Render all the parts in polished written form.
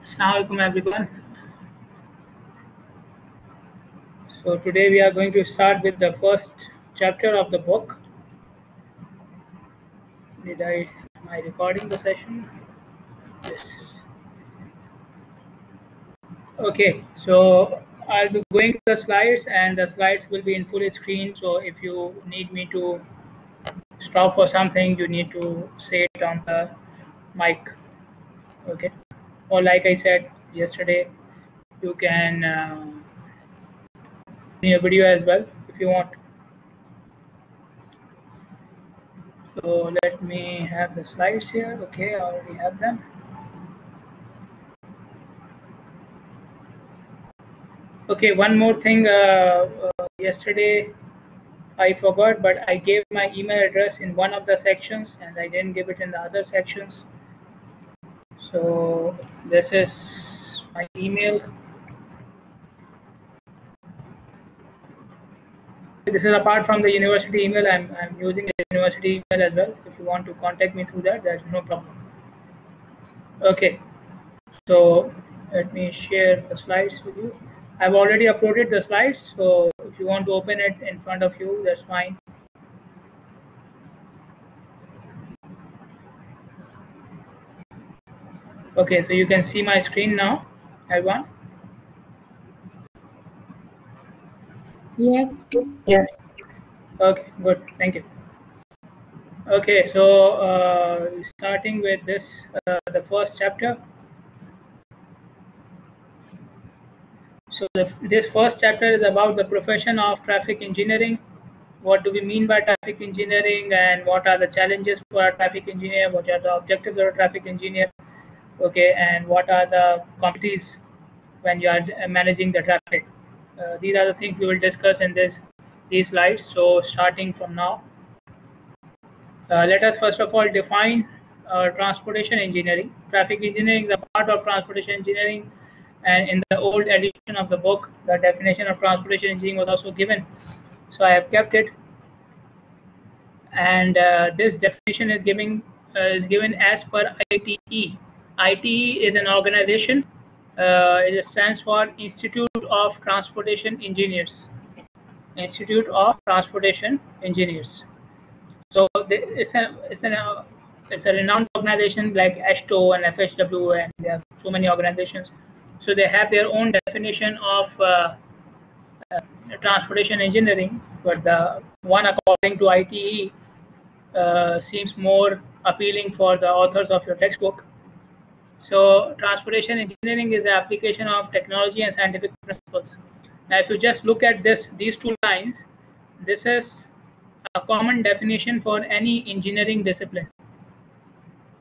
Assalamualaikum everyone. So today we are going to start with the first chapter of the book. Am I recording the session? Yes. Okay, so I'll be going to the slides and the slides will be in full screen. So if you need me to stop for something, you need to say it on the mic. Okay. Or like I said yesterday, you can in your video as well if you want. So let me have the slides here. Okay, I already have them. Okay, one more thing. Yesterday I forgot, but I gave my email address in one of the sections and I didn't give it in the other sections. So this is my email. This is apart from the university email. I'm using a university email as well. If you want to contact me through that, there's no problem. Okay, so let me share the slides with you. I've already uploaded the slides, so if you want to open it in front of you, that's fine. Okay, so you can see my screen now, everyone. Yes. Yes. Okay, good, thank you. Okay, so starting with this, the first chapter. So this first chapter is about the profession of traffic engineering. What do we mean by traffic engineering, and what are the challenges for a traffic engineer? What are the objectives of a traffic engineer? Okay, and what are the competencies when you are managing the traffic? These are the things we will discuss in these slides. So starting from now, let us first of all define transportation engineering. Traffic engineering is a part of transportation engineering, and in the old edition of the book, the definition of transportation engineering was also given. So I have kept it, and this definition is given as per ITE. ITE is an organization. It stands for Institute of Transportation Engineers. Institute of Transportation Engineers. So it's a renowned organization like ASHTO and FHW, and there are so many organizations. So they have their own definition of transportation engineering, but the one according to ITE seems more appealing for the authors of your textbook. So transportation engineering is the application of technology and scientific principles. Now, if you just look at these two lines, this is a common definition for any engineering discipline.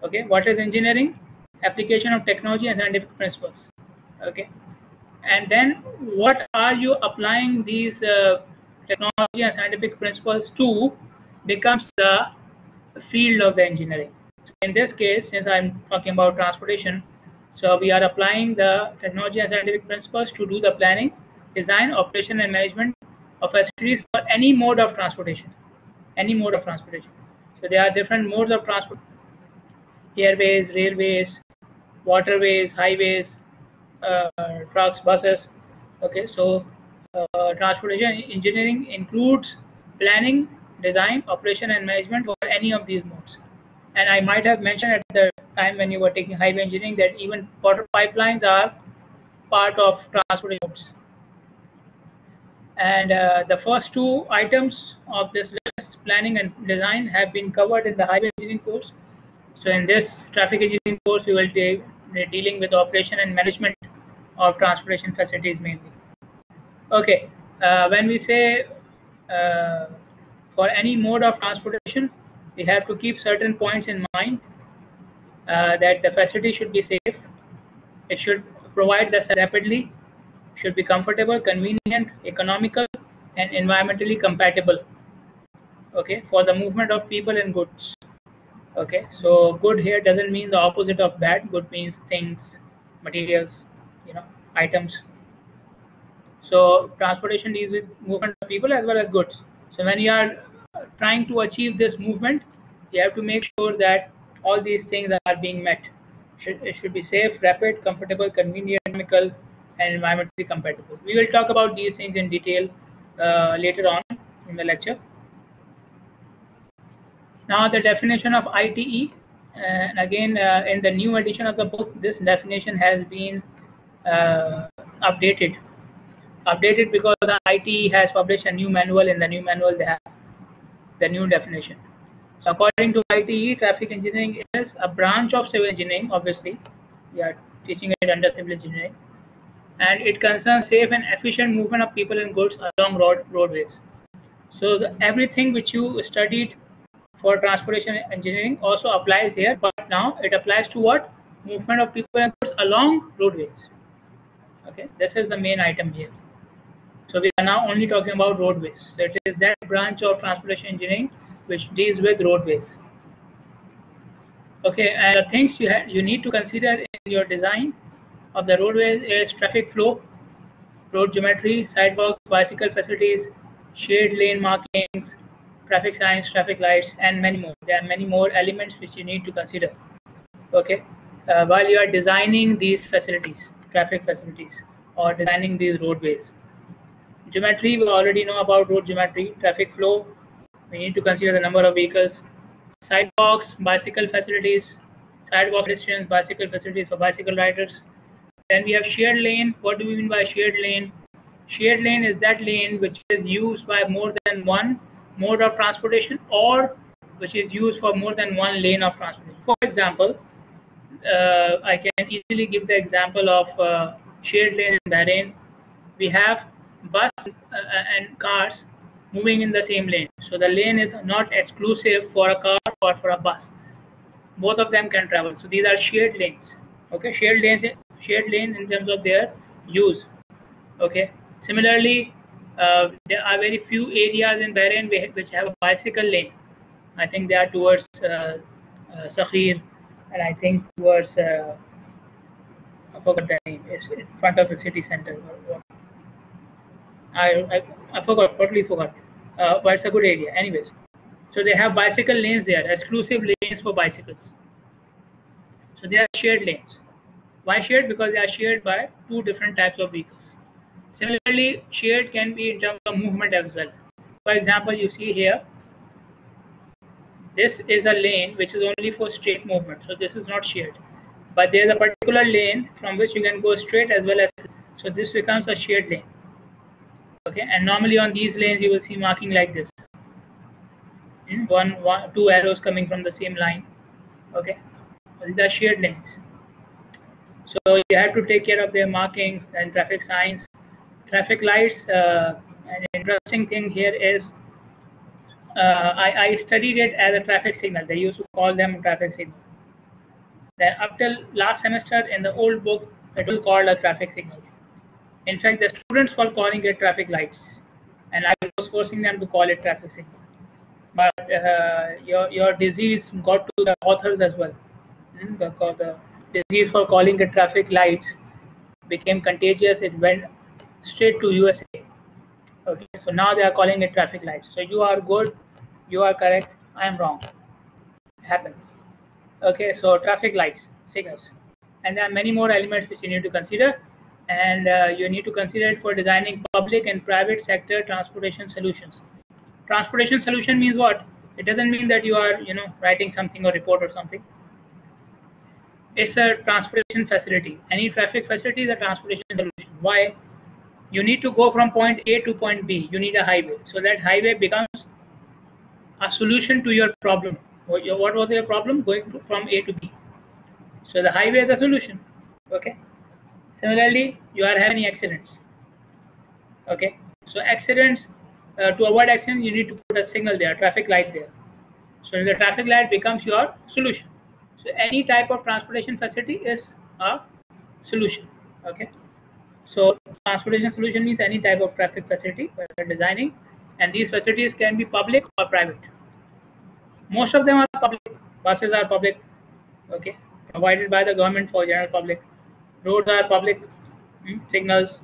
Okay, what is engineering? Application of technology and scientific principles. Okay, and then what are you applying these technology and scientific principles to becomes the field of the engineering. So in this case, since I'm talking about transportation, so we are applying the technology and scientific principles to do the planning, design, operation, and management of facilities for any mode of transportation. Any mode of transportation. So there are different modes of transport: airways, railways, waterways, highways, trucks, buses. Okay, so transportation engineering includes planning, design, operation, and management for any of these modes. And I might have mentioned at the time when you were taking highway engineering that even water pipelines are part of transportation modes. And the first two items of this list, planning and design, have been covered in the highway engineering course. So in this traffic engineering course, we will be dealing with operation and management of transportation facilities mainly. Okay, when we say for any mode of transportation, we have to keep certain points in mind. That the facility should be safe, it should provide the service rapidly, should be comfortable, convenient, economical, and environmentally compatible. Okay, for the movement of people and goods. Okay, so good here doesn't mean the opposite of bad. Good means things, materials, items. So transportation deals with movement of people as well as goods. So when you are trying to achieve this movement, you have to make sure that all these things are being met. It should be safe, rapid, comfortable, convenient, economical, and environmentally compatible. We will talk about these things in detail later on in the lecture. Now the definition of ITE, and again in the new edition of the book, this definition has been updated. Updated because the ITE has published a new manual. In the new manual, they have the new definition. So according to ITE, traffic engineering is a branch of civil engineering. Obviously, we are teaching it under civil engineering, and it concerns safe and efficient movement of people and goods along roadways. So everything which you studied for transportation engineering also applies here, but now it applies to what? Movement of people and goods along roadways. Okay, this is the main item here. So we are now only talking about roadways. So it is that branch of transportation engineering which deals with roadways. Okay, and the things you need to consider in your design of the roadways is traffic flow, road geometry, sidewalks, bicycle facilities, shade lane markings, traffic signs, traffic lights, and many more. There are many more elements which you need to consider. Okay, while you are designing these facilities, traffic facilities, or designing these roadways. Geometry, we already know about road geometry. Traffic flow, we need to consider the number of vehicles. Sidewalks, bicycle facilities, sidewalk pedestrians, bicycle facilities for bicycle riders. Then we have shared lane. What do we mean by shared lane? Shared lane is that lane which is used by more than one mode of transportation, or which is used for more than one lane of transportation. For example, I can easily give the example of shared lane in Bahrain. We have bus and cars moving in the same lane. So the lane is not exclusive for a car or for a bus. Both of them can travel. So these are shared lanes. Okay, shared lane in terms of their use. Okay. Similarly, there are very few areas in Bahrain which have a bicycle lane. I think they are towards Sakhir, and I think towards I forgot the name. It's in front of the city center. I forgot, totally forgot. But it's a good area. Anyways, so they have bicycle lanes there, exclusive lanes for bicycles. So they are shared lanes. Why shared? Because they are shared by two different types of vehicles. Similarly, shared can be in terms of movement as well. For example, you see here, this is a lane which is only for straight movement. So this is not shared. But there is a particular lane from which you can go straight as well as, so this becomes a shared lane. Okay, and normally on these lanes you will see marking like this. Two arrows coming from the same line. Okay, these are shared lanes. So you have to take care of their markings and traffic signs, traffic lights. An interesting thing here is I studied it as a traffic signal. They used to call them traffic signal. Then up till last semester in the old book, it was called a traffic signal. In fact, the students were calling it traffic lights, and I was forcing them to call it traffic signal. But your disease got to the authors as well. The disease for calling it traffic lights became contagious. It went straight to USA. Okay, so now they are calling it traffic lights. So you are good, you are correct, I am wrong. It happens. Okay, so traffic lights, signals, and there are many more elements which you need to consider, and you need to consider it for designing public and private sector transportation solutions. Transportation solution means what? It doesn't mean that you are writing something or report or something. It's a transportation facility. Any traffic facility is a transportation solution. Why? You need to go from point A to point B. You need a highway. So that highway becomes a solution to your problem. What was your problem? Going from A to B. So the highway is a solution. Okay. Similarly, you are having accidents. Okay. So accidents, to avoid accidents, you need to put a signal there, traffic light there. So the traffic light becomes your solution. So any type of transportation facility is a solution. Okay. So transportation solution means any type of traffic facility we're designing, and these facilities can be public or private. Most of them are public. Buses are public, okay, provided by the government for general public. Roads are public, signals,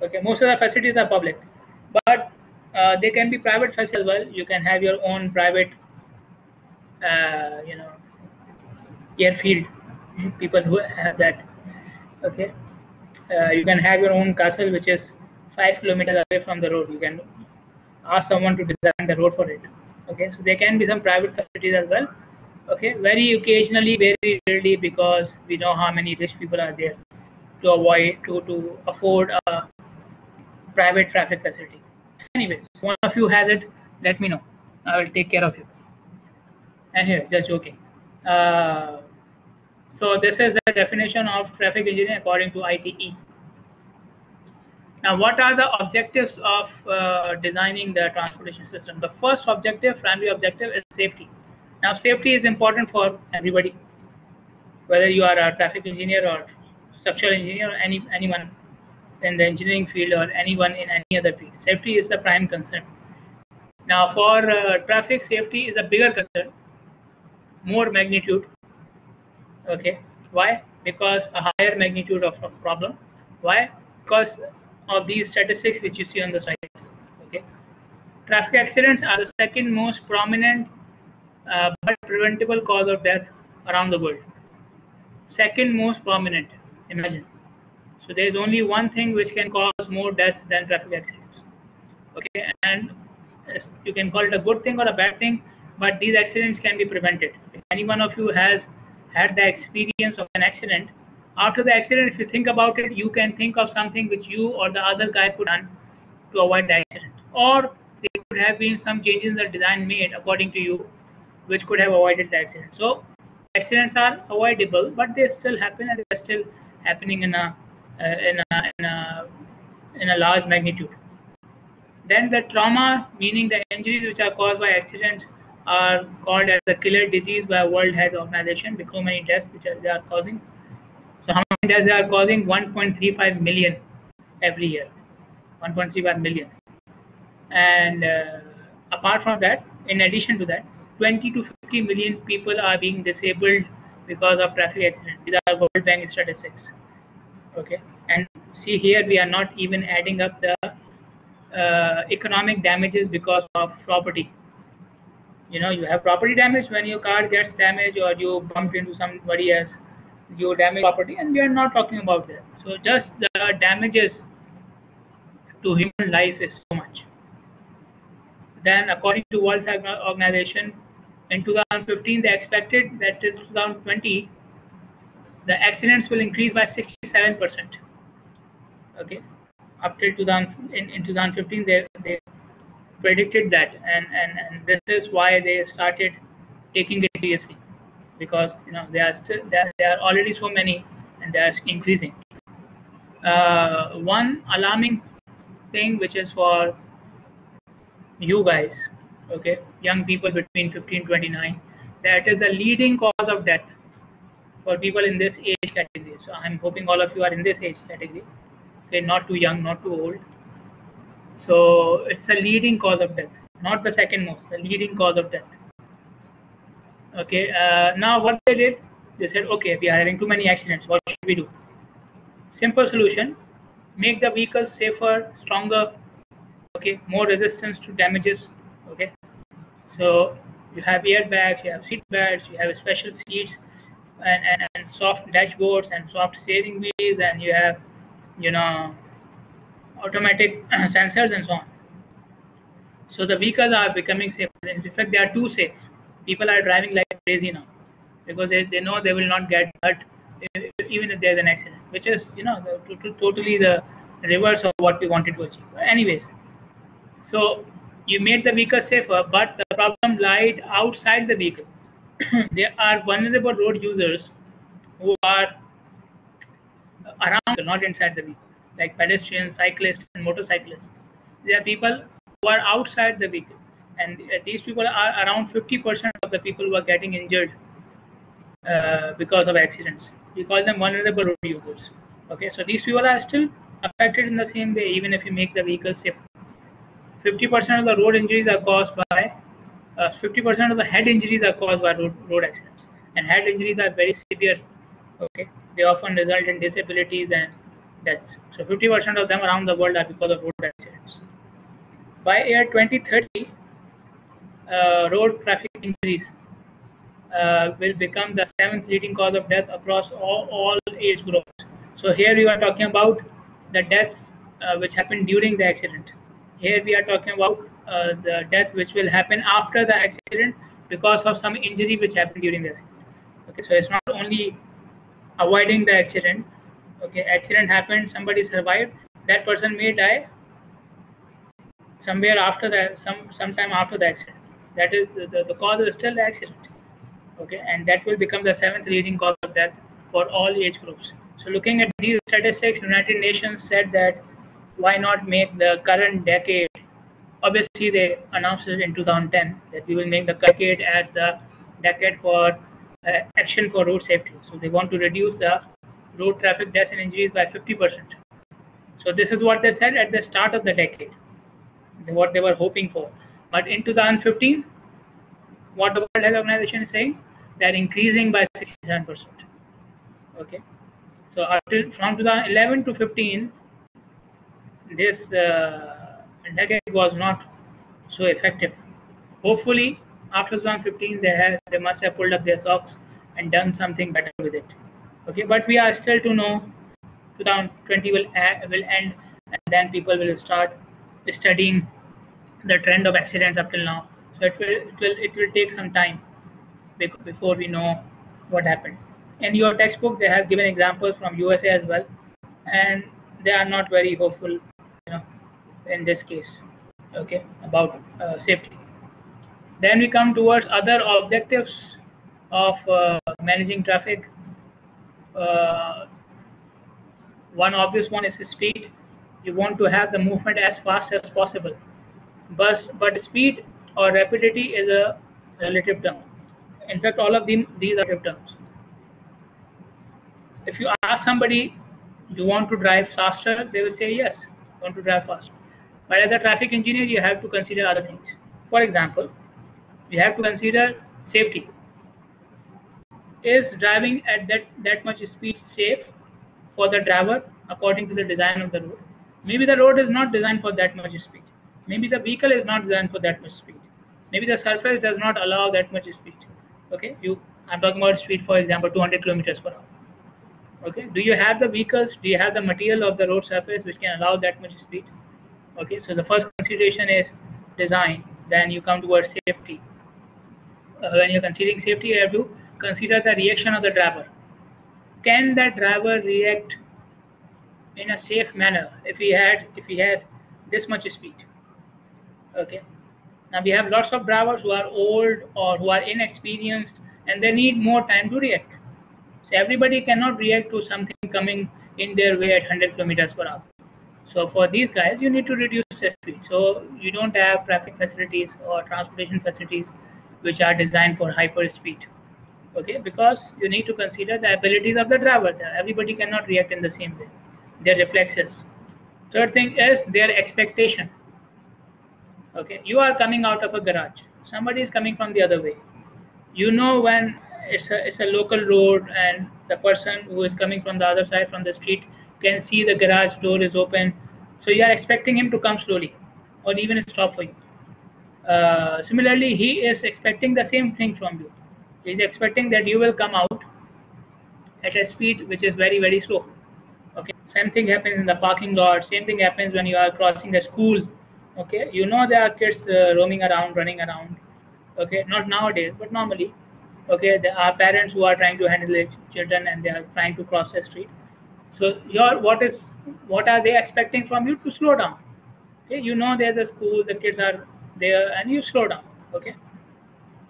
okay. Most of the facilities are public, but they can be private facilities as well. You can have your own private, airfield, People who have that. Okay, you can have your own castle, which is 5 kilometers away from the road. You can ask someone to design the road for it. Okay, so there can be some private facilities as well. Okay, very occasionally, very rarely, because we know how many rich people are there to avoid to afford a private traffic facility. Anyways, one of you has it, let me know. I will take care of you. And here, just joking. Uh, so this is the definition of traffic engineering according to ITE. Now, what are the objectives of designing the transportation system? The first objective, primary objective, is safety. Now, safety is important for everybody, whether you are a traffic engineer or structural engineer or anyone in the engineering field or anyone in any other field. Safety is the prime concern. Now, for traffic, safety is a bigger concern, more magnitude. Okay, why? Because a higher magnitude of a problem. Why? Because of these statistics which you see on the slide. Okay, traffic accidents are the second most prominent but preventable cause of death around the world. Second most prominent. Imagine. So there is only one thing which can cause more deaths than traffic accidents. Okay, and you can call it a good thing or a bad thing, but these accidents can be prevented. If any one of you has had the experience of an accident, after the accident, if you think about it, you can think of something which you or the other guy could have done to avoid the accident, or there could have been some changes in the design made according to you which could have avoided the accident. So accidents are avoidable, but they still happen, and they're still happening in a in a large magnitude. Then the trauma, meaning the injuries which are caused by accidents, are called as the killer disease by World Health Organization, because so many deaths which they are causing. So how many deaths they are causing? 1.35 million every year. 1.35 million. And apart from that, in addition to that, 20 to 50 million people are being disabled because of traffic accidents. These are World Bank statistics. Okay, and see here we are not even adding up the economic damages because of property. You know, you have property damage when your car gets damaged or you bumped into somebody else, you damage property, and we are not talking about that. So just the damages to human life is so much. Then according to World Health Organization, in 2015 they expected that till 2020 the accidents will increase by 67%. Okay, up till 2000, in 2015 they predicted that, and this is why they started taking it seriously, because you know there are already so many and they are increasing. One alarming thing which is for you guys, okay, young people between 15 29, that is the leading cause of death for people in this age category. So I'm hoping all of you are in this age category. Okay, not too young, not too old. So it's a leading cause of death, not the second most, the leading cause of death. Okay, now what they did, they said, okay, we are having too many accidents. What should we do? Simple solution: make the vehicles safer, stronger. Okay, more resistance to damages. Okay, so you have airbags, you have seat belts, you have special seats, and soft dashboards and soft steering wheels, and you have, you know, automatic sensors and so on. So the vehicles are becoming safer. In fact, they are too safe. People are driving like crazy now because they know they will not get hurt even if there's an accident, which is, you know, totally the reverse of what we wanted to achieve. Anyways, so you made the vehicle safer, but the problem lied outside the vehicle. There are vulnerable road users who are around, not inside the vehicle, like pedestrians, cyclists, and motorcyclists. There are people who are outside the vehicle, and these people are around 50% of the people who are getting injured because of accidents. We call them vulnerable road users. Okay, so these people are still affected in the same way, even if you make the vehicle safe. 50% of the road injuries are caused by 50% of the head injuries are caused by road accidents, and head injuries are very severe. Okay, they often result in disabilities and deaths. So 50% of them around the world are because of road accidents. By year 2030, road traffic injuries will become the 7th leading cause of death across all age groups. So here we are talking about the deaths which happened during the accident. Here we are talking about the death which will happen after the accident because of some injury which happened during the accident. Okay, so it's not only avoiding the accident. Okay, accident happened, somebody survived, that person may die somewhere after that, sometime after the accident. That is the cause is still the accident. Okay, and that will become the 7th leading cause of death for all age groups. So looking at these statistics, United Nations said that why not make the current decade, obviously they announced it in 2010 that we will make the decade as the decade for action for road safety. So they want to reduce the road traffic deaths and injuries by 50%. So this is what they said at the start of the decade, what they were hoping for. But in 2015, what the World Health Organization is saying, they're increasing by 67%. Okay, so from 2011 to 15, this decade was not so effective. Hopefully, after 2015, they must have pulled up their socks and done something better with it. Okay, but we are still to know 2020 will end, and then people will start studying the trend of accidents up till now. So it will take some time before we know what happened. In your textbook, they have given examples from USA as well, and they are not very hopeful, in this case. Okay, about safety. Then we come towards other objectives of managing traffic. Uh, One obvious one is speed. You want to have the movement as fast as possible, but speed or rapidity is a relative term. In fact, all of these are relative terms. If you ask somebody, you want to drive faster, they will say yes, I want to drive faster. But as a traffic engineer, you have to consider other things. For example, you have to consider safety. Is driving at that much speed safe for the driver according to the design of the road? Maybe the road is not designed for that much speed. Maybe the vehicle is not designed for that much speed. Maybe the surface does not allow that much speed. Okay, I'm talking about speed, for example, 200 kilometers per hour. Okay, do you have the vehicles, do you have the material of the road surface which can allow that much speed? Okay, so the first consideration is design, then you come towards safety. When you're considering safety, you have to consider the reaction of the driver. Can that driver react in a safe manner if he has this much speed? Okay, now we have lots of drivers who are old or who are inexperienced, and they need more time to react. So everybody cannot react to something coming in their way at 100 kilometers per hour. So for these guys, you need to reduce the speed. So you don't have traffic facilities or transportation facilities which are designed for hyper speed. Okay, because you need to consider the abilities of the driver. Everybody cannot react in the same way. Their reflexes. Third thing is their expectation. Okay, you are coming out of a garage. Somebody is coming from the other way. You know when it's a local road and the person who is coming from the other side from the street can see the garage door is open, so you are expecting him to come slowly or even stop for you. Similarly, he is expecting the same thing from you. He is expecting that you will come out at a speed which is very very slow. Okay, same thing happens in the parking lot, same thing happens when you are crossing a school. Okay, you know there are kids roaming around, running around. Okay, not nowadays but normally. Okay, there are parents who are trying to handle their children and they are trying to cross the street. So what are they expecting from you? To slow down. Okay, you know there's a school, the kids are there, and you slow down. Okay,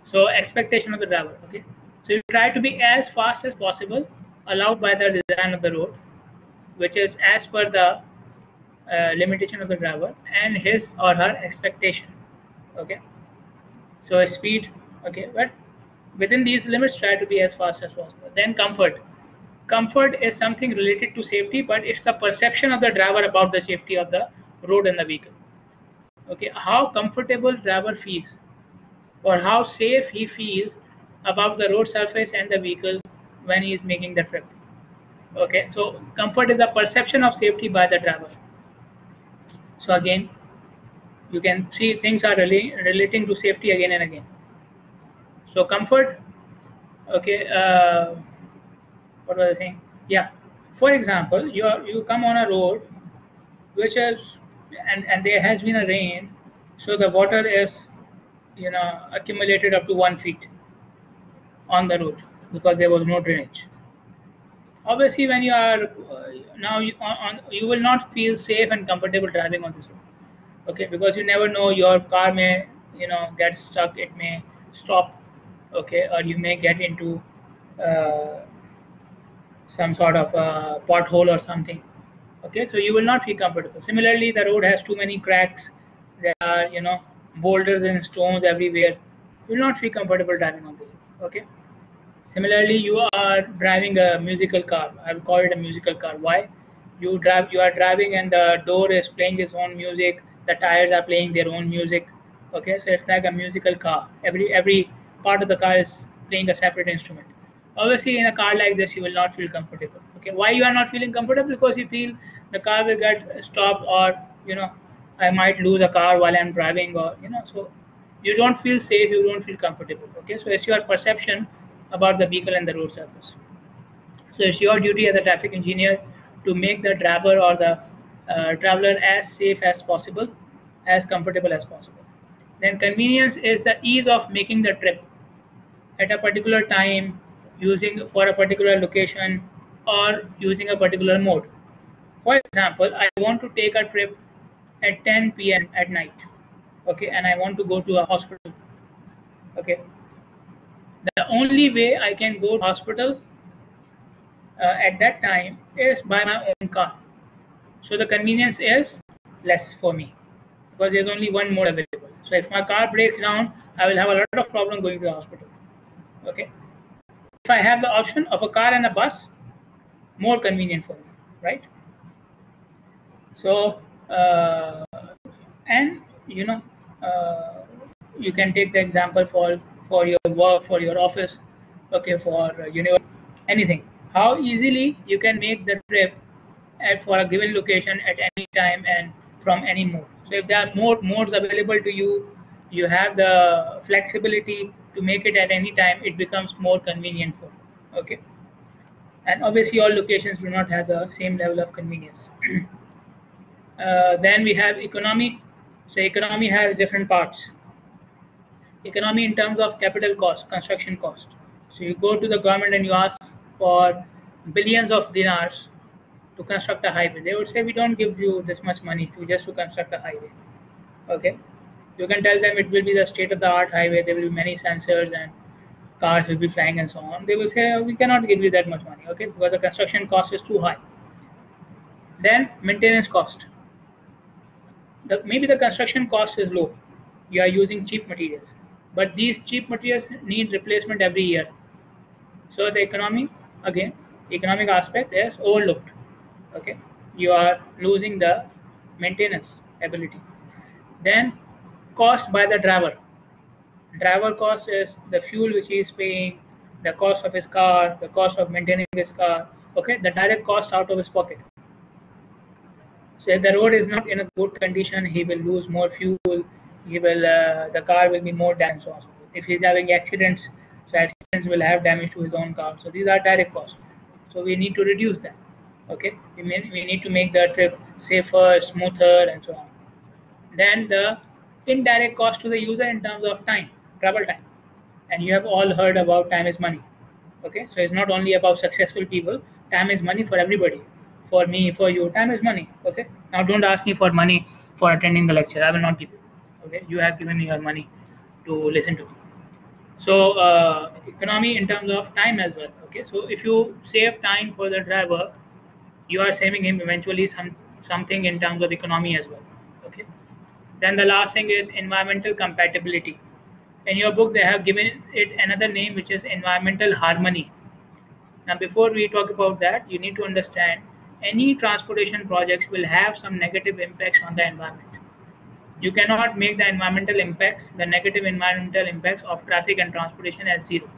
so expectation of the driver. Okay, so you try to be as fast as possible, allowed by the design of the road, which is as per the limitation of the driver and his or her expectation. Okay, so speed. Okay, but within these limits, try to be as fast as possible. Then comfort. Comfort is something related to safety, but it's the perception of the driver about the safety of the road and the vehicle. Okay, how comfortable driver feels or how safe he feels about the road surface and the vehicle when he is making the trip. Okay, so comfort is the perception of safety by the driver. So again, you can see things are really relating to safety again and again. So comfort, Okay, what was I saying? Yeah, for example, you come on a road which is, and there has been a rain, so the water is, accumulated up to 1 feet on the road because there was no drainage. Obviously, when you are now you will not feel safe and comfortable driving on this road. Okay, because you never know, your car may, get stuck, it may stop. Okay, or you may get into uh, some sort of pothole or something. Okay, so you will not feel comfortable. Similarly, the road has too many cracks. There are, boulders and stones everywhere. You will not feel comfortable driving on the road. Okay. Similarly, you are driving a musical car. I will call it a musical car. Why? You are driving and the door is playing its own music. The tires are playing their own music. Okay, so it's like a musical car. Every part of the car is playing a separate instrument. Obviously, in a car like this, you will not feel comfortable. Okay, why you are not feeling comfortable? Because you feel the car will get stopped, or I might lose a car while I'm driving, or so you don't feel safe, you don't feel comfortable. Okay, so it's your perception about the vehicle and the road surface. So it's your duty as a traffic engineer to make the driver or the traveler as safe as possible, as comfortable as possible. Then convenience is the ease of making the trip at a particular time, using for a particular location, or using a particular mode. For example, I want to take a trip at 10 p.m. at night. Okay, and I want to go to a hospital. Okay, the only way I can go to hospital at that time is by my own car. So the convenience is less for me because there's only one mode available. So if my car breaks down, I will have a lot of problem going to the hospital. Okay. If I have the option of a car and a bus, more convenient for me, right? So and uh, you can take the example for your work, for your office, okay, for anything. How easily you can make the trip for a given location at any time and from any mode. So if there are more modes available to you, you have the flexibility to make it at any time. It becomes more convenient for you. Okay, and obviously all locations do not have the same level of convenience. Then we have economy. So economy has different parts. Economy in terms of capital cost, construction cost. So you go to the government and you ask for billions of dinars to construct a highway. They would say, we don't give you this much money to construct a highway. Okay, you can tell them it will be the state of the art highway. There will be many sensors and cars will be flying and so on. They will say, we cannot give you that much money. Okay, because the construction cost is too high. Then maintenance cost. Maybe the construction cost is low. You are using cheap materials, but these cheap materials need replacement every year. So the again, economic aspect is overlooked. Okay, you are losing the maintenance ability. Then cost by the driver. Driver cost is the fuel which he is paying, the cost of his car, the cost of maintaining his car. Okay, the direct cost out of his pocket. So if the road is not in a good condition, he will lose more fuel. He will the car will be more damaged. Also. If he's having accidents, so accidents will have damage to his own car. So these are direct costs. So we need to reduce them. Okay, we need to make the trip safer, smoother, and so on. Then the indirect cost to the user in terms of time, travel time. And you have all heard about time is money. Okay, so it's not only about successful people. Time is money for everybody. For me, for you, time is money. Okay, now don't ask me for money for attending the lecture. I will not give you. Okay, you have given me your money to listen to me. So economy in terms of time as well. Okay, so if you save time for the driver, you are saving him eventually something in terms of economy as well. Okay, then the last thing is environmental compatibility. In your book, they have given it another name, which is environmental harmony. Now, before we talk about that, you need to understand any transportation projects will have some negative impacts on the environment. You cannot make the environmental impacts, the negative environmental impacts of traffic and transportation as zero.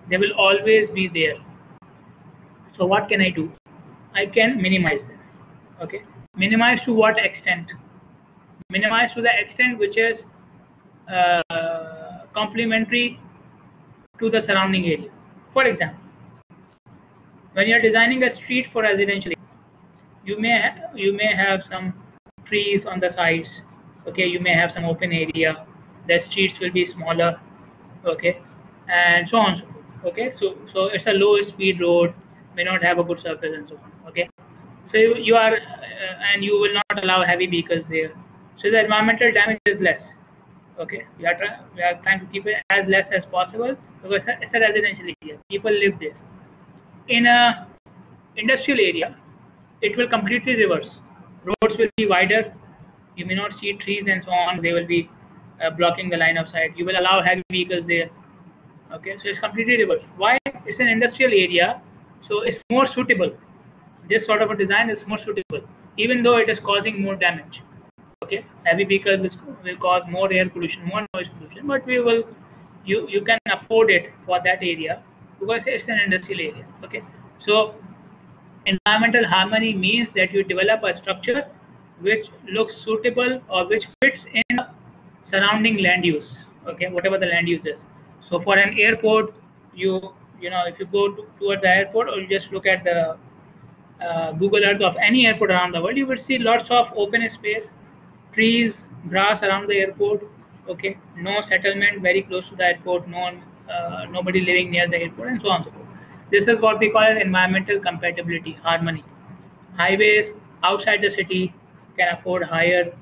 They will always be there. So what can I do? I can minimize them. Okay. Minimize to what extent? Minimize to the extent which is complementary to the surrounding area. For example, when you're designing a street for residential, you may have some trees on the sides. Okay, you may have some open area. The streets will be smaller. Okay, and so on and so forth. Okay, so it's a low speed road, may not have a good surface and so on. Okay, so you are and you will not allow heavy vehicles there, so the environmental damage is less. Okay, we are trying to keep it as less as possible because it's a residential area, people live there. In a industrial area, it will completely reverse. Roads will be wider. You may not see trees and so on. They will be blocking the line of sight. You will allow heavy vehicles there. Okay, so it's completely reversed. Why? It's an industrial area, so it's more suitable. This sort of a design is more suitable, even though it is causing more damage. Okay, heavy vehicles will cause more air pollution, more noise pollution, but you can afford it for that area because it's an industrial area. Okay, so environmental harmony means that you develop a structure which looks suitable or which fits in surrounding land use. Okay, whatever the land use is. So for an airport, you know if you go toward the airport or you just look at the Google Earth of any airport around the world, you will see lots of open space, trees, grass around the airport. Okay, no settlement very close to the airport, nobody living near the airport, and so on and so forth. This is what we call as environmental compatibility, harmony. Highways outside the city can afford higher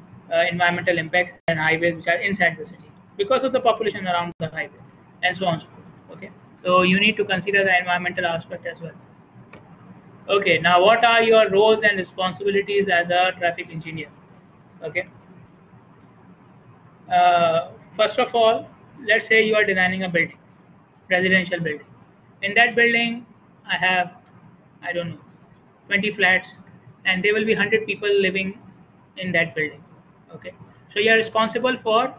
environmental impacts than highways which are inside the city because of the population around the highway, and so on and so forth. Okay, so you need to consider the environmental aspect as well. Okay, now what are your roles and responsibilities as a traffic engineer? Okay, first of all, let's say you are designing a building, residential building. In that building, I have, I don't know, 20 flats, and there will be 100 people living in that building. Okay, so you are responsible for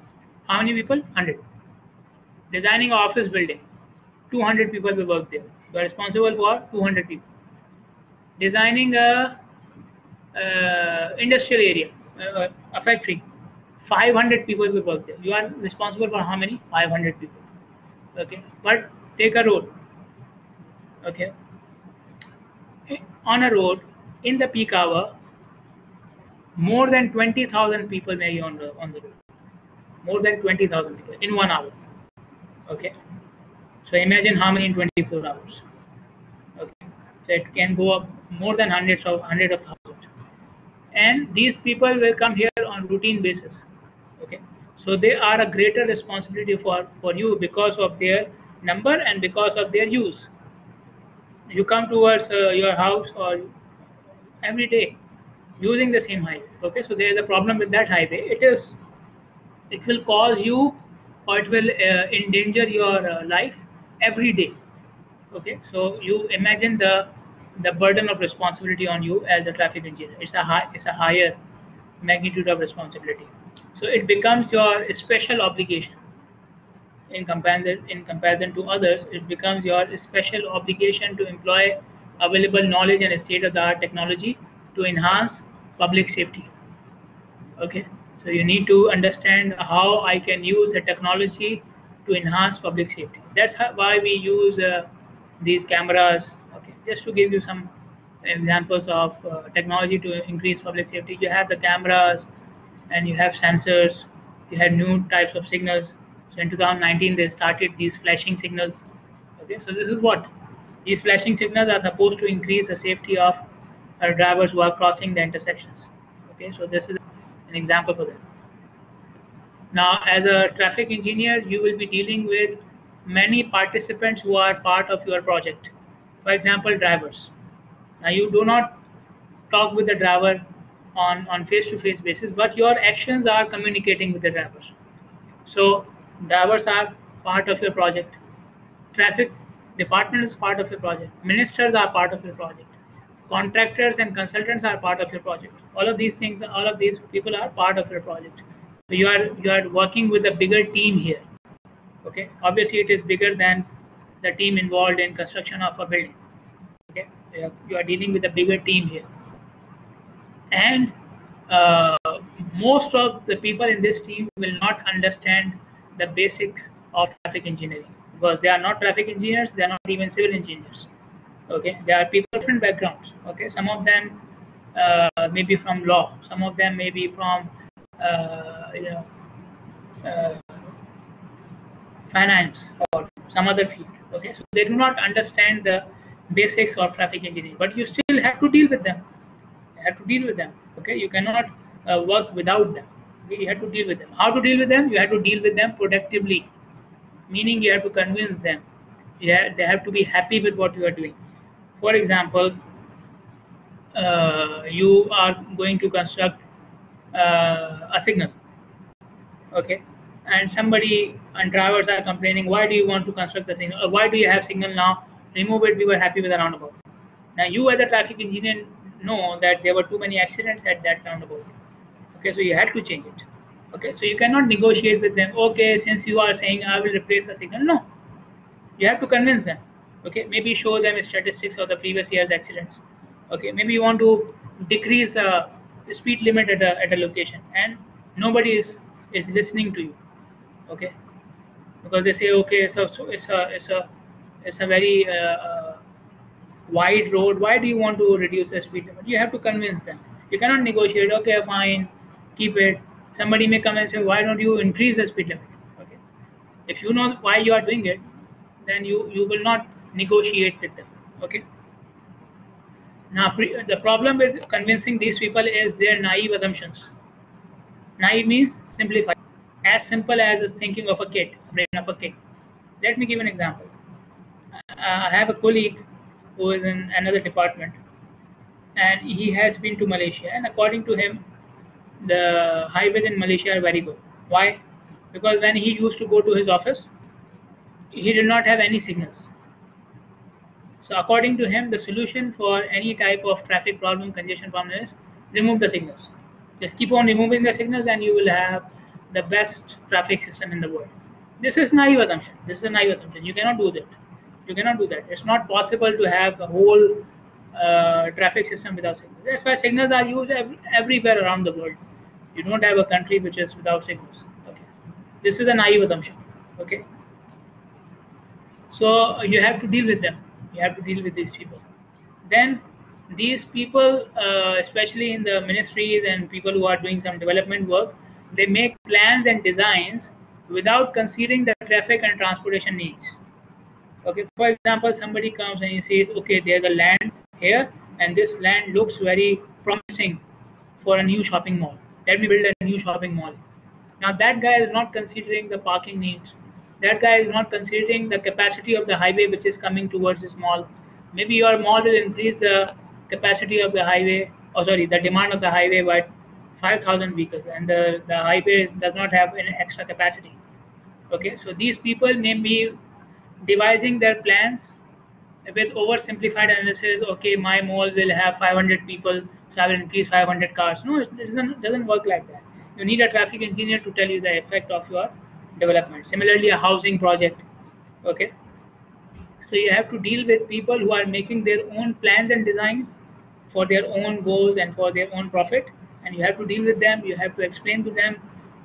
how many people? 100. Designing an office building, 200 people will work there. You are responsible for 200 people. Designing a industrial area, a factory, 500 people will work there. You are responsible for how many? 500 people. Okay, but take a road. Okay, on a road in the peak hour, more than 20,000 people may be on the road. More than 20,000 people in 1 hour. Okay, so imagine how many in 24 hours. Okay, so it can go up more than hundred of thousands, and these people will come here on routine basis. Okay, so they are a greater responsibility for you because of their number and because of their use. You come towards your house or every day using the same highway. Okay, so there is a problem with that highway. It will cause you or it will endanger your life every day. Okay, so you imagine the burden of responsibility on you as a traffic engineer. It's a higher magnitude of responsibility, so it becomes your special obligation. In comparison to others, it becomes your special obligation to employ available knowledge and state of the art technology to enhance public safety. Okay, so you need to understand how I can use the technology to enhance public safety. That's why we use these cameras. Okay, just to give you some examples of technology to increase public safety, you have the cameras and you have sensors, you have new types of signals. So in 2019 they started these flashing signals. Okay, so this is what these flashing signals are supposed to increase the safety of drivers who are crossing the intersections. Okay, so this is an example for that. Now, as a traffic engineer, you will be dealing with many participants who are part of your project. For example, drivers. Now, you do not talk with the driver on face-to-face basis, but your actions are communicating with the drivers. So, drivers are part of your project. Traffic department is part of your project. Ministers are part of your project. Contractors and consultants are part of your project. All of these people are part of your project. So you are working with a bigger team here. Okay, obviously it is bigger than the team involved in construction of a building. Okay, you are dealing with a bigger team here, and uh, most of the people in this team will not understand the basics of traffic engineering. because they are not traffic engineers, they are not even civil engineers. Okay, they are people of different backgrounds. Okay, some of them may be from law, some of them may be from you know uh, finance or some other field. Okay, so they do not understand the basics of traffic engineering, but you still have to deal with them. You have to deal with them. Okay, you cannot work without them. Okay, you have to deal with them. How to deal with them? You have to deal with them productively, meaning you have to convince them. Yeah, they have to be happy with what you are doing. For example, you are going to construct a signal, okay, and somebody and drivers are complaining, why do you want to construct the signal, why do you have signal now, remove it, we were happy with the roundabout. Now you as a traffic engineer know that there were too many accidents at that roundabout. Okay, so you had to change it. Okay, so you cannot negotiate with them, okay, since you are saying I will replace the signal. No, you have to convince them. Okay, maybe show them statistics of the previous year's accidents. Okay, maybe you want to decrease the speed limit at a location, and nobody is listening to you. Okay, because they say, okay, so it's a very wide road, why do you want to reduce the speed limit? You have to convince them. You cannot negotiate, okay, fine, keep it. Somebody may come and say, why don't you increase the speed limit? Okay, if you know why you are doing it, then you will not negotiate with them. Okay, now the problem with convincing these people is their naive assumptions. Naive means simplified, as simple as thinking of a kid, brain of a kid. Let me give an example. I have a colleague who is in another department, and he has been to Malaysia, and according to him, the highways in Malaysia are very good. Why? Because when he used to go to his office, he did not have any signals. So according to him, the solution for any type of traffic problem, congestion problem is remove the signals. Just keep on removing the signals and you will have the best traffic system in the world. This is naive assumption. This is a naive assumption. You cannot do that. You cannot do that. It's not possible to have a whole traffic system without signals. That's why signals are used everywhere around the world. You don't have a country which is without signals. Okay. This is a naive assumption. Okay. So you have to deal with them. You have to deal with these people. Then these people, especially in the ministries and people who are doing some development work, they make plans and designs without considering the traffic and transportation needs. Okay, for example, somebody comes and he says, okay, there's a land here, and this land looks very promising for a new shopping mall. Let me build a new shopping mall. Now that guy is not considering the parking needs. That guy is not considering the capacity of the highway which is coming towards this mall. Maybe your mall will increase the capacity of the highway, or sorry, the demand of the highway by 5,000 vehicles, and the highway does not have any extra capacity. Okay, so these people may be devising their plans with oversimplified analysis. Okay, my mall will have 500 people, so I will increase 500 cars. No, it doesn't work like that. You need a traffic engineer to tell you the effect of your development. Similarly, a housing project. Okay, so you have to deal with people who are making their own plans and designs for their own goals and for their own profit, and you have to deal with them. You have to explain to them.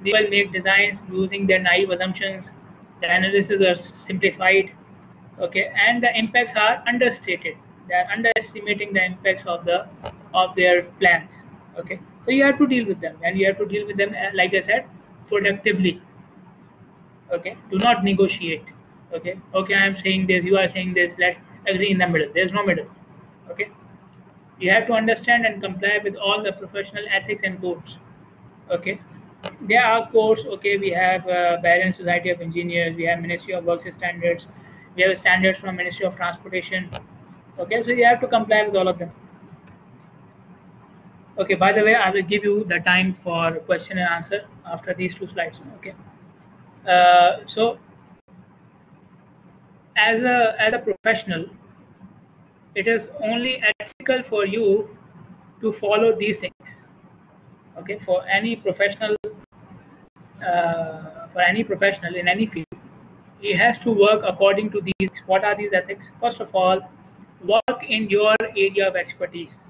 They will make designs using their naive assumptions. The analysis are simplified. Okay, and the impacts are understated. They are underestimating the impacts of their plans. Okay, so you have to deal with them, and you have to deal with them, like I said, productively. Okay, do not negotiate. Okay, I am saying this, you are saying this, let's agree in the middle. There's no middle. Okay, you have to understand and comply with all the professional ethics and codes. Okay, there are codes. Okay, we have Bahrain Society of Engineers, we have Ministry of Works standards, we have standards from Ministry of Transportation. Okay, so you have to comply with all of them. Okay, by the way, I will give you the time for question and answer after these two slides. Okay, so as a professional, it is only ethical for you to follow these things. Okay, for any professional in any field, he has to work according to these. What are these ethics? First of all, work in your area of expertise.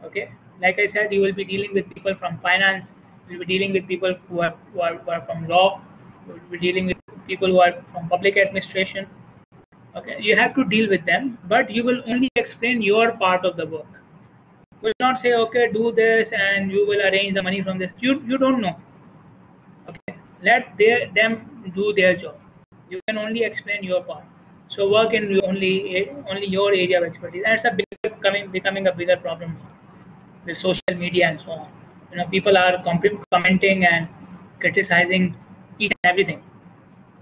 Okay, like I said, you will be dealing with people from finance, you will be dealing with people who are from law, you will be dealing with people who are from public administration. Okay, you have to deal with them, but you will only explain your part of the work. You will not say, okay, do this and you will arrange the money from this. You don't know. Okay, let them do their job. You can only explain your part. So work in only your area of expertise, and it's a becoming a bigger problem now with social media and so on. People are commenting and criticizing each and everything.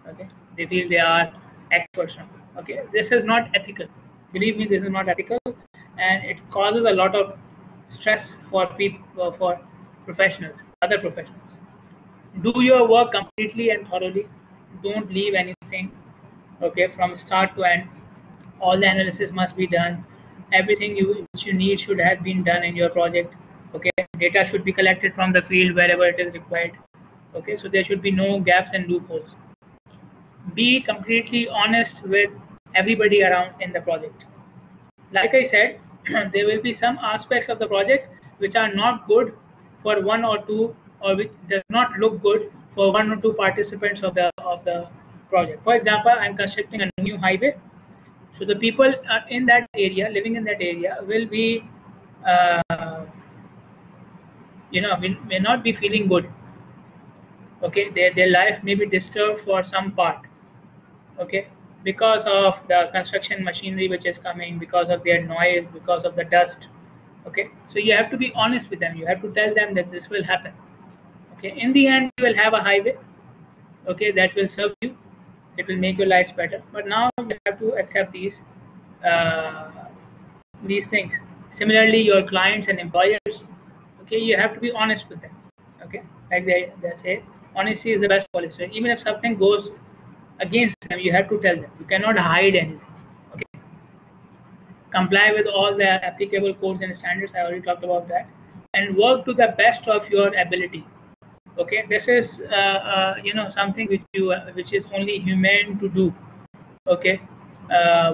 Okay, they feel they are experts now. Okay, this is not ethical. Believe me, this is not ethical, and it causes a lot of stress for people, for professionals, other professionals. Do your work completely and thoroughly. Don't leave anything. Okay, from start to end, all the analysis must be done. Everything which you need should have been done in your project. Okay, data should be collected from the field wherever it is required. Okay, so there should be no gaps and loopholes. Be completely honest with everybody around in the project. Like I said, there will be some aspects of the project which are not good for one or two, or which does not look good for one or two participants of the project. For example, I'm constructing a new highway, so the people in that area, living in that area, will be, uh, may not be feeling good. Okay, their life may be disturbed for some part. Okay, because of the construction machinery which is coming, because of their noise, because of the dust. Okay, so you have to be honest with them. You have to tell them that this will happen. Okay, in the end you will have a highway, okay, that will serve you. It will make your lives better, but now you have to accept uh, these things. Similarly, your clients and employers, okay, you have to be honest with them. Okay, like they say, honesty is the best policy. Even if something goes against them, you have to tell them. You cannot hide anything. Okay, comply with all the applicable codes and standards. I already talked about that, and work to the best of your ability. Okay, this is something which is only human to do. Okay,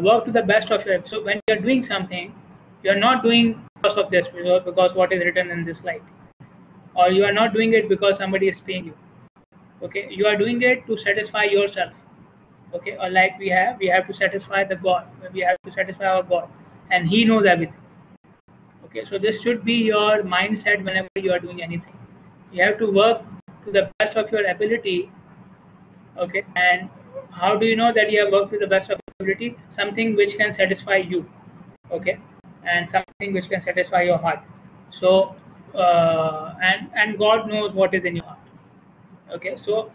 work to the best of your. So when you're doing something, you're not doing because of this, because what is written in this slide, or you are not doing it because somebody is paying you. Okay, you are doing it to satisfy yourself. Okay, or like we have to satisfy the God. We have to satisfy our God, and He knows everything. Okay, so this should be your mindset whenever you are doing anything. You have to work to the best of your ability. Okay, and how do you know that you have worked to the best of your ability? Something which can satisfy you. Okay, and something which can satisfy your heart. So and God knows what is in your heart. Okay, so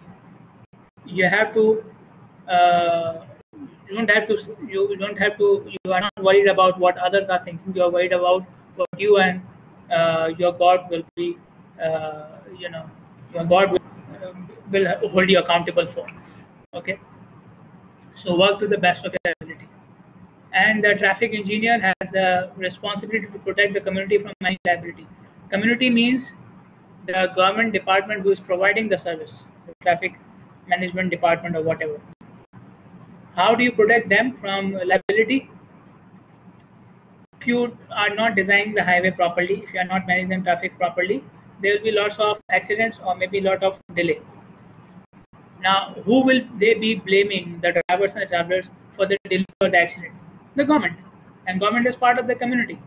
you have to you are not worried about what others are thinking. You are worried about what you and your God will be, your God will hold you accountable for. Okay, so work to the best of your ability. And the traffic engineer has the responsibility to protect the community from any liability. Community means the government department who is providing the service, the traffic management department or whatever. How do you protect them from liability? If you are not designing the highway properly, if you are not managing traffic properly, there will be lots of accidents or maybe lot of delay. Now, who will they be blaming, the drivers and the travelers, for the delay or the accident? The government, and government is part of the community.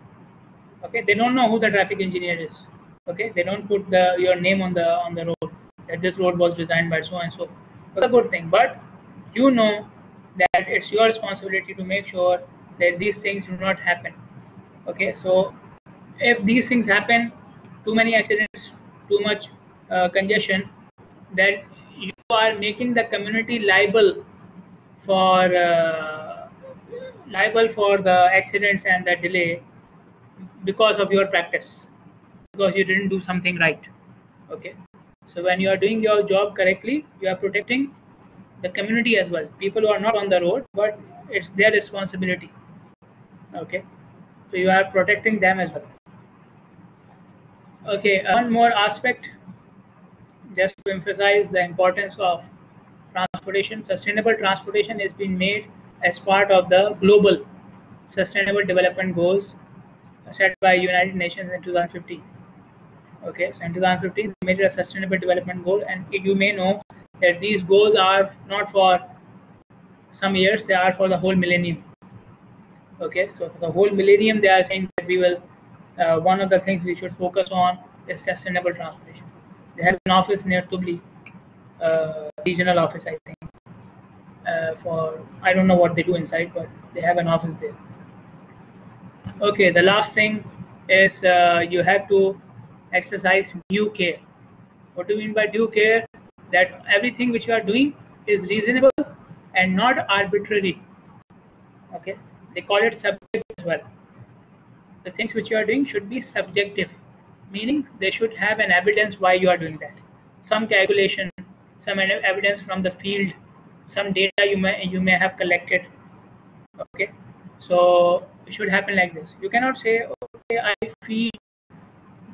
Okay, they don't know who the traffic engineer is. Okay, they don't put your name on the road, that this road was designed by so and so. That's a good thing, but you know that it's your responsibility to make sure that these things do not happen. Okay, so if these things happen, too many accidents, too much congestion, then you are making the community for uh, liable for the accidents and the delay because of your practice, because you didn't do something right. Okay, so when you are doing your job correctly, you are protecting the community as well, people who are not on the road, but it's their responsibility. Okay, so you are protecting them as well. Okay, one more aspect, just to emphasize the importance of transportation. Sustainable transportation is being made as part of the global sustainable development goals set by United Nations in 2015. Okay, so in 2015 we made a sustainable development goal, and you may know that these goals are not for some years, they are for the whole millennium. Okay, so for the whole millennium, they are saying that we will. One of the things we should focus on is sustainable transportation. They have an office near Tubli, regional office, I think. For I don't know what they do inside, but they have an office there. Okay, the last thing is you have to exercise due care. What do you mean by due care? That everything which you are doing is reasonable and not arbitrary. Okay, they call it subjective as well. The things which you are doing should be subjective, meaning they should have an evidence why you are doing that. Some calculation, some evidence from the field, some data you may have collected. Okay, so it should happen like this. You cannot say, okay, I feel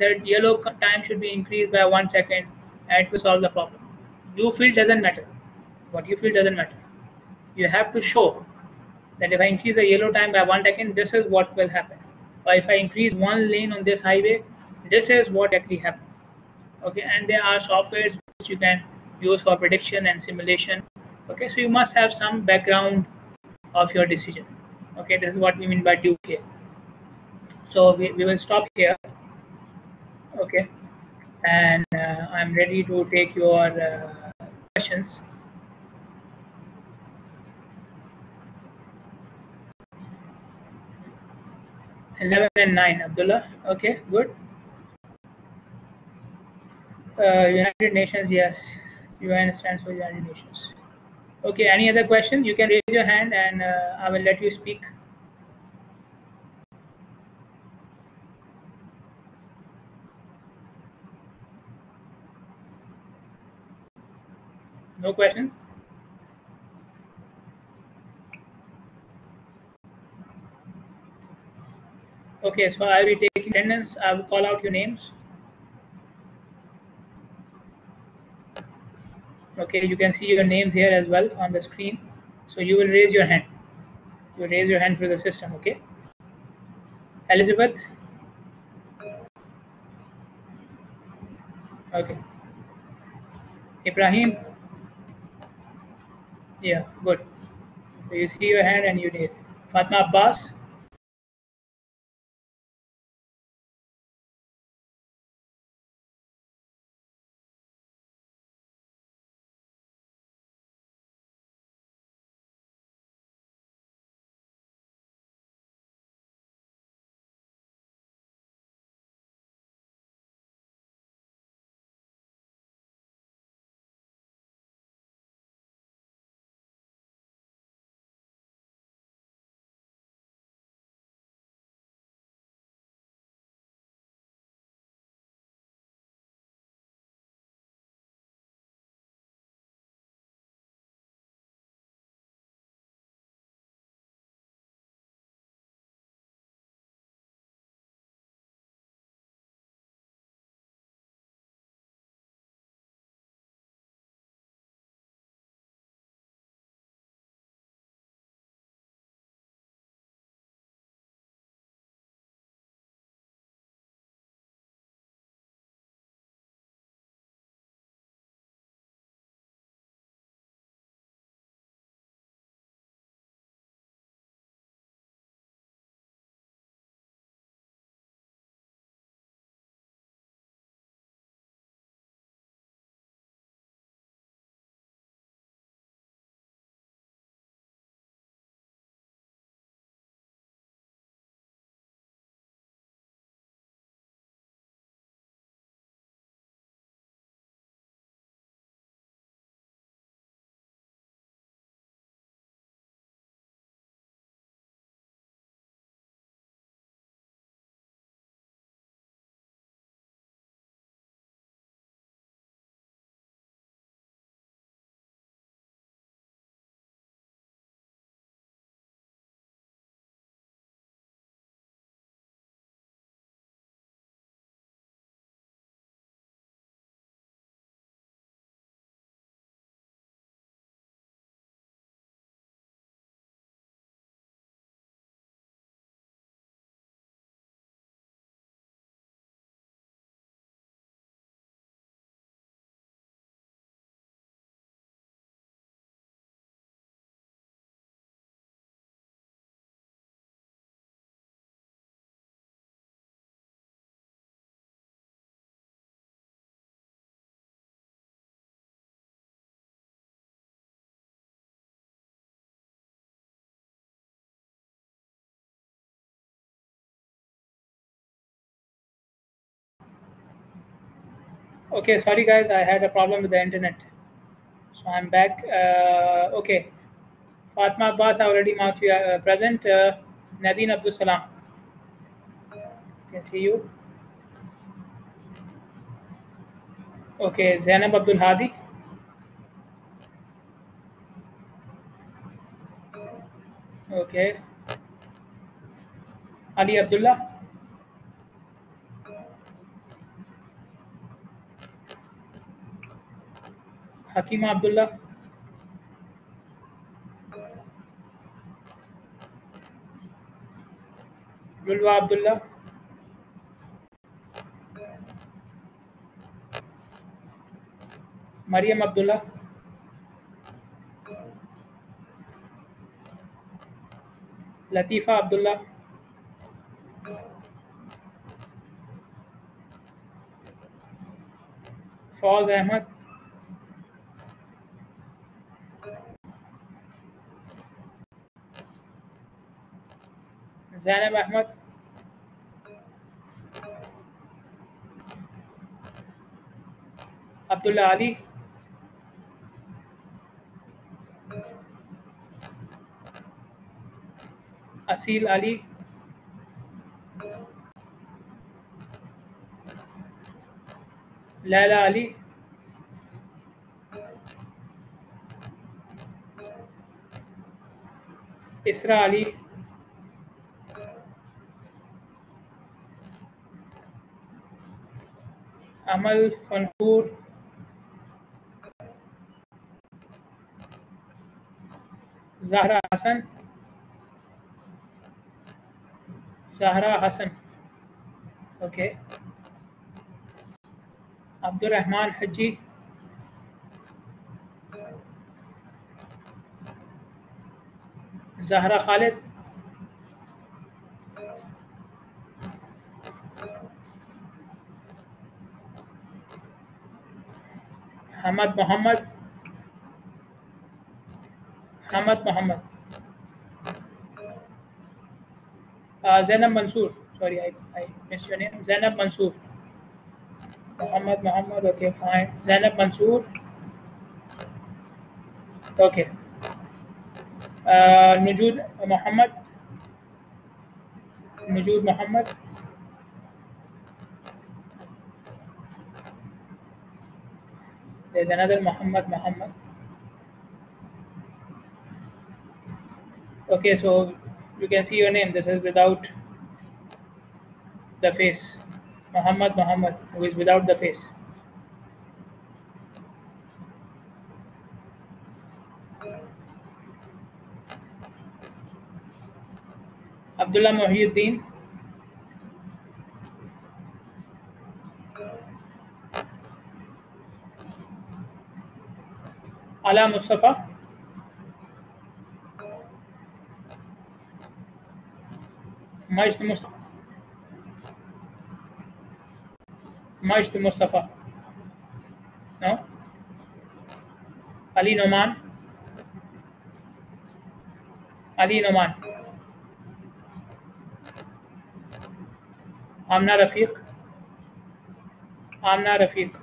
that yellow time should be increased by 1 second and it will solve the problem. You feel doesn't matter. What you feel doesn't matter. You have to show that if I increase the yellow time by 1 second, this is what will happen. Or if I increase one lane on this highway, this is what actually happens. Okay, and there are softwares which you can use for prediction and simulation. Okay, so you must have some background of your decision. Okay, this is what we mean by due care. So we will stop here. Okay, and I'm ready to take your questions. 11 and 9, Abdullah. Okay, good. United Nations, yes. UN stands for United Nations. Okay, any other question? You can raise your hand and I will let you speak. No questions? Okay, so I will be taking attendance. I will call out your names. Okay, you can see your names here as well on the screen. So you will raise your hand. You will raise your hand through the system, okay? Elizabeth? Okay. Ibrahim? Yeah, good. So you see your hand and you raise. Fatma Abbas? Okay, sorry guys, I had a problem with the internet. So I'm back. Okay, Fatma Abbas, I already marked you present. Nadine Abdul Salam, can see you. Okay, Zainab Abdul Hadi. Okay, Ali Abdullah. Hakima Abdullah. Lulwa Abdullah. Mariam Abdullah. Latifa Abdullah. Fawz Ahmad. Zainab Ahmad. Abdullah Ali. Asil Ali. Laila Ali. Isra Ali. Amal Fanhoor. Zahra Hassan. Zahra Hassan. Okay. Abdul Rahman Haji. Zahra Khalid. Hamad Muhammad. Hamad Muhammad. Zainab Mansoor. Sorry, I missed your name. Zainab Mansoor. Muhammad Muhammad. Okay, fine. Zainab Mansoor. Okay. Nujud Muhammad. Nujud Muhammad. There's another Muhammad Muhammad. Okay, so you can see your name. This is without the face. Muhammad Muhammad, who is without the face. Abdullah Muhyiddin. Ala Mustafa. Majd Mustafa. Majd Mustafa. No. Ali Noman. Ali Noman. Amna Rafiq. Amna Rafiq.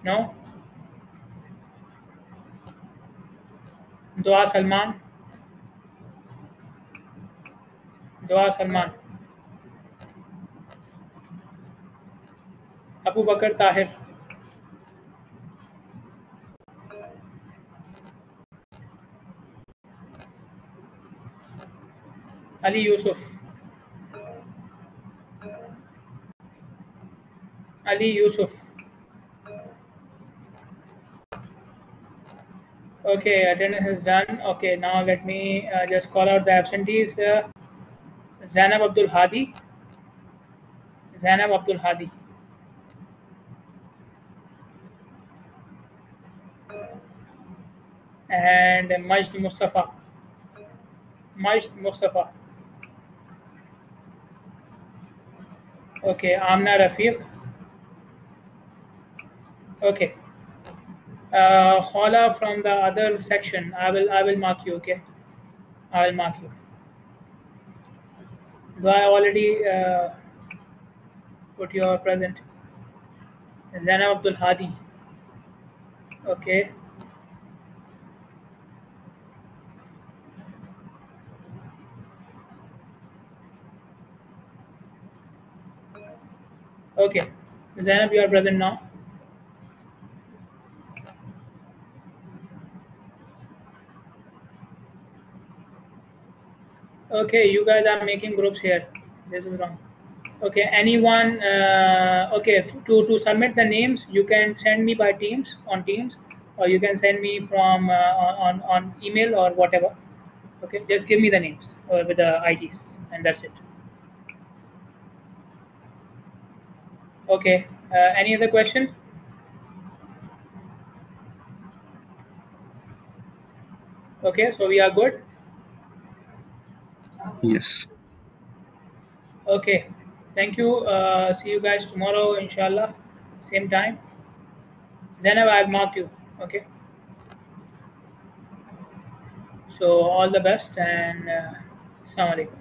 No. Dua Salman. Dua Salman. Abu Bakr Tahir. Ali Yusuf. Ali Yusuf. Okay, attendance is done. Okay, now let me just call out the absentees. Zainab Abdul Hadi. Zainab Abdul Hadi. And Majd Mustafa. Majd Mustafa. Okay, Amna Rafiq. Okay. Khala from the other section. I will mark you. Okay. I will mark you. Though I already put your present. Zainab Abdul Hadi. Okay. Okay. Zainab, you are present now. Okay, you guys are making groups here. This is wrong. Okay, anyone? Okay, to submit the names, you can send me by Teams on Teams, or you can send me from on email or whatever. Okay, just give me the names with the IDs, and that's it. Okay. Any other question? Okay, so we are good. Yes. Okay. Thank you. See you guys tomorrow, inshallah. Same time. Zainab, I've marked you. Okay. So all the best and Assalamu alaikum.